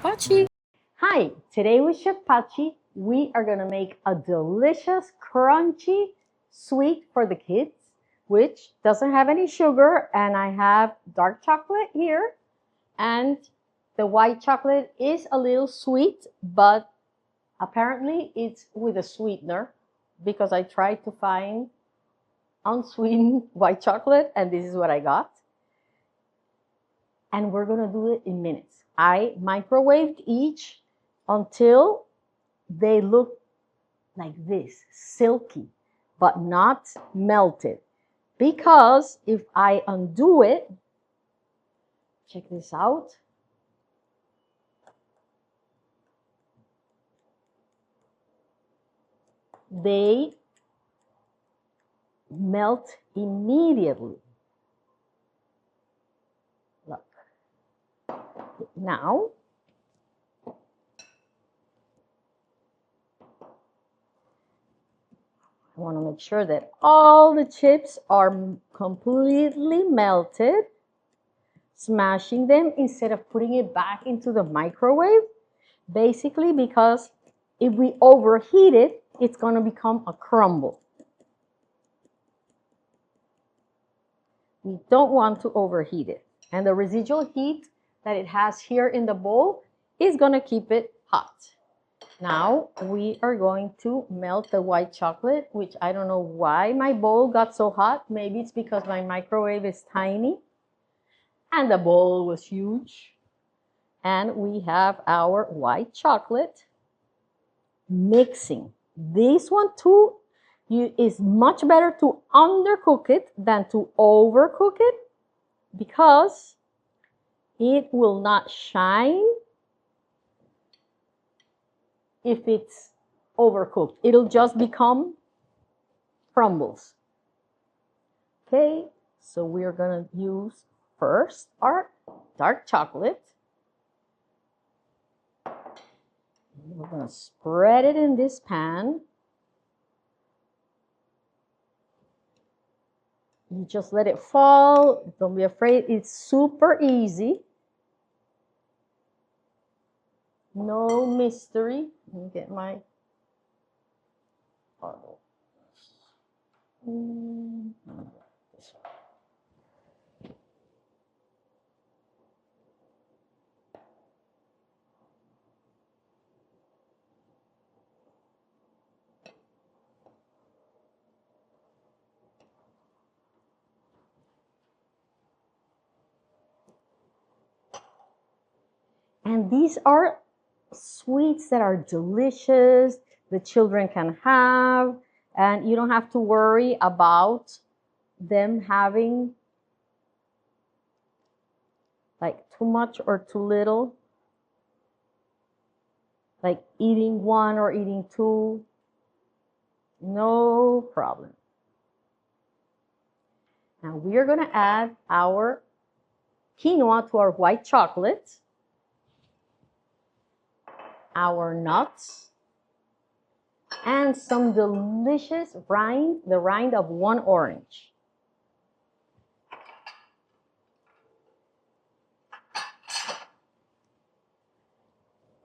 Pachi. Hi, today with Chef Pachi, we are going to make a delicious, crunchy sweet for the kids, which doesn't have any sugar. And I have dark chocolate here. And the white chocolate is a little sweet, but apparently it's with a sweetener because I tried to find unsweetened white chocolate and this is what I got. And we're going to do it in minutes. I microwaved each until they look like this, silky, but not melted. Because if I undo it, check this out. They melt immediately. Look. Now, I want to make sure that all the chips are completely melted. Smashing them instead of putting it back into the microwave. Basically because if we overheat it, it's going to become a crumble. We don't want to overheat it. And the residual heat that it has here in the bowl is going to keep it hot. Now we are going to melt the white chocolate, which I don't know why my bowl got so hot. Maybe it's because my microwave is tiny and the bowl was huge. And we have our white chocolate mixing. This one too is much better to undercook it than to overcook it because it will not shine if it's overcooked. It'll just become crumbles. Okay, so we're gonna use first our dark chocolate. We're gonna spread it in this pan. You just let it fall. Don't be afraid. It's super easy. No mystery. Let me get my bottle. This one. And these are sweets that are delicious, the children can have, and you don't have to worry about them having like too much or too little, like eating one or eating two, no problem. Now we are going to add our quinoa to our white chocolate, our nuts, and some delicious rind, the rind of one orange.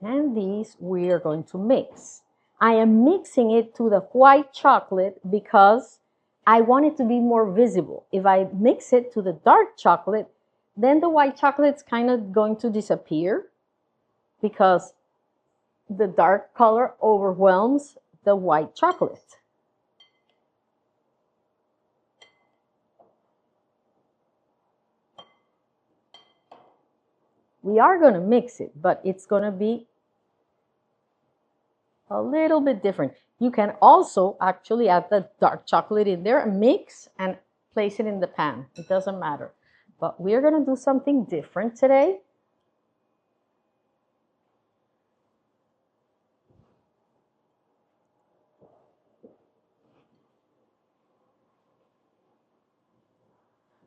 And these we are going to mix. I am mixing it to the white chocolate because I want it to be more visible. If I mix it to the dark chocolate, then the white chocolate's kind of going to disappear because the dark color overwhelms the white chocolate. We are going to mix it, but it's going to be a little bit different. You can also actually add the dark chocolate in there and mix and place it in the pan. It doesn't matter. But we're going to do something different today.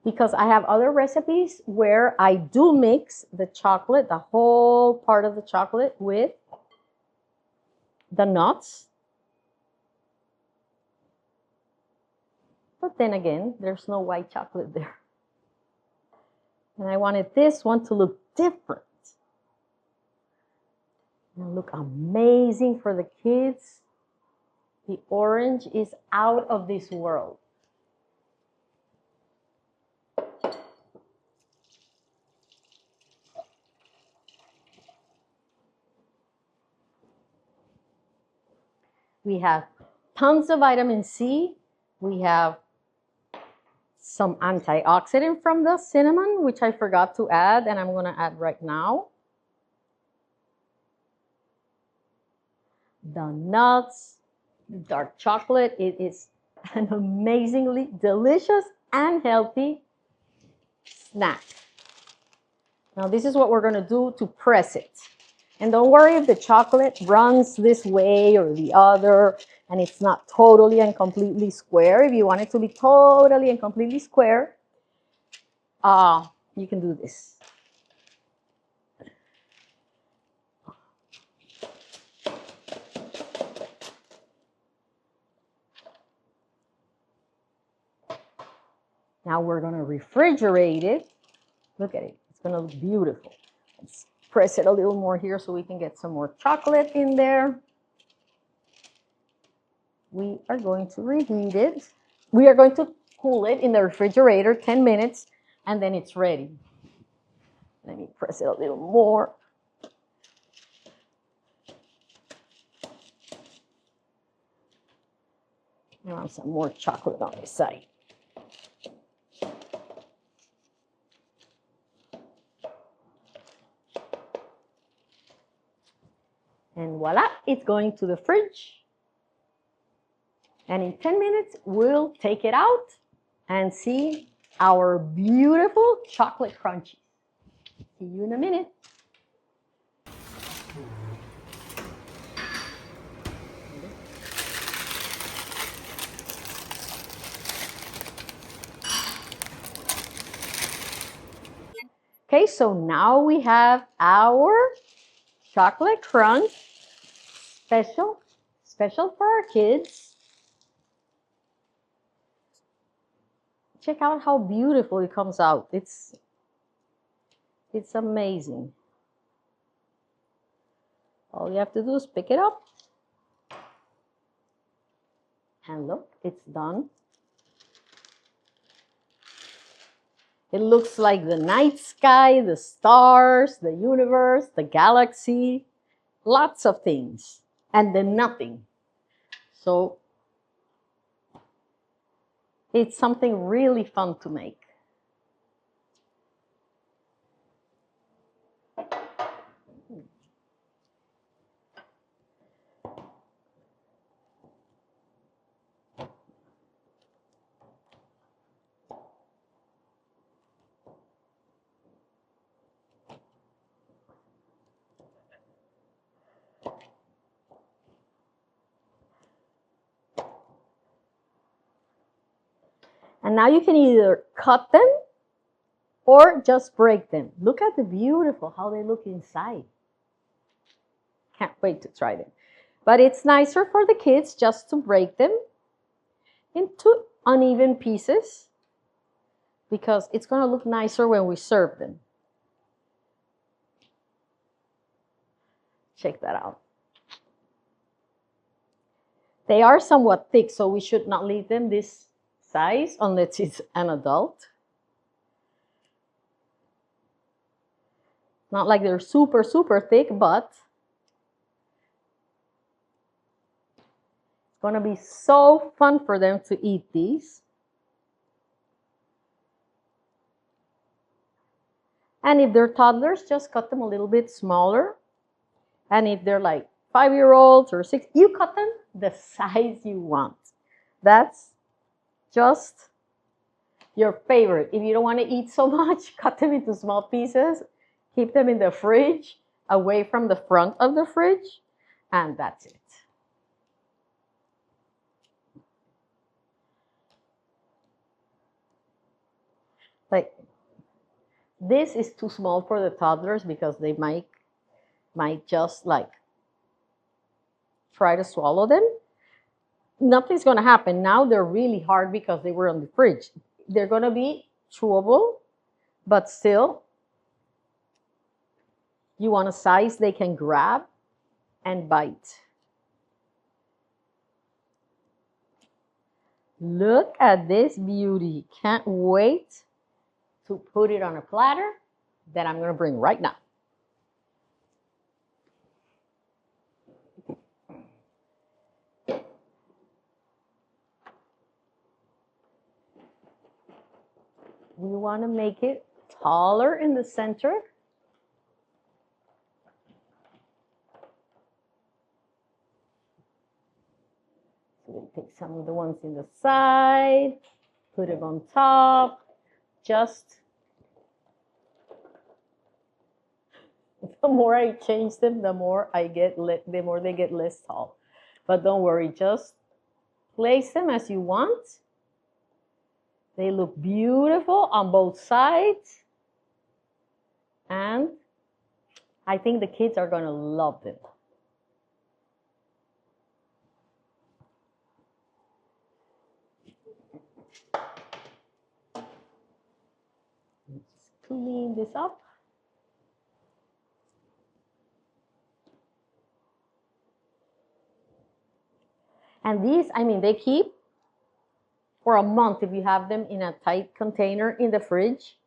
Because I have other recipes where I do mix the chocolate, the whole part of the chocolate with the nuts. But then again, there's no white chocolate there. And I wanted this one to look different. And look amazing for the kids. The orange is out of this world. We have tons of vitamin C. We have some antioxidant from the cinnamon, which I forgot to add, and I'm going to add right now. The nuts, the dark chocolate. It is an amazingly delicious and healthy snack. Now, this is what we're going to do to press it. And don't worry if the chocolate runs this way or the other and it's not totally and completely square. If you want it to be totally and completely square, you can do this. Now we're going to refrigerate it. Look at it. It's going to look beautiful. Let's press it a little more here so we can get some more chocolate in there. We are going to reheat it. We are going to cool it in the refrigerator 10 minutes, and then it's ready. Let me press it a little more. I want some more chocolate on this side. And voila, it's going to the fridge. And in 10 minutes, we'll take it out and see our beautiful chocolate crunchies. See you in a minute. Okay, so now we have our chocolate crunch, special for our kids. Check out how beautiful it comes out. It's amazing. All you have to do is pick it up. And look, it's done. It looks like the night sky, the stars, the universe, the galaxy, lots of things, and then nothing. So it's something really fun to make. And now you can either cut them or just break them. Look at the beautiful, how they look inside. Can't wait to try them. But it's nicer for the kids just to break them into uneven pieces because it's going to look nicer when we serve them. Check that out. They are somewhat thick, so we should not leave them this size unless it's an adult. Not like they're super, super thick, but it's going to be so fun for them to eat these. And if they're toddlers, just cut them a little bit smaller. And if they're like 5-year-olds or 6, you cut them the size you want. That's just your favorite. If you don't want to eat so much, cut them into small pieces. Keep them in the fridge, away from the front of the fridge, and that's it. Like, this is too small for the toddlers because they might just like try to swallow them. Nothing's going to happen. Now they're really hard because they were on the fridge. They're going to be chewable, but still, you want a size they can grab. and bite. Look at this beauty. Can't wait to put it on a platter that I'm going to bring right now. We want to make it taller in the center. So we'll take some of the ones in the side, put it on top. Just the more I change them, the more they get less tall. But don't worry, just place them as you want. They look beautiful on both sides. And I think the kids are going to love them. Let's clean this up. And these, I mean, they keep for a month if you have them in a tight container in the fridge,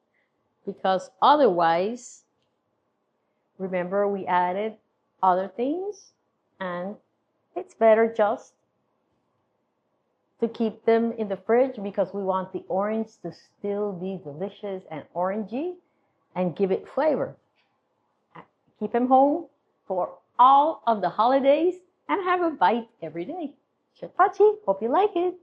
because otherwise, remember we added other things, and it's better just to keep them in the fridge because we want the orange to still be delicious and orangey and give it flavor. Keep them home for all of the holidays and have a bite every day. Chef Pachi, hope you like it.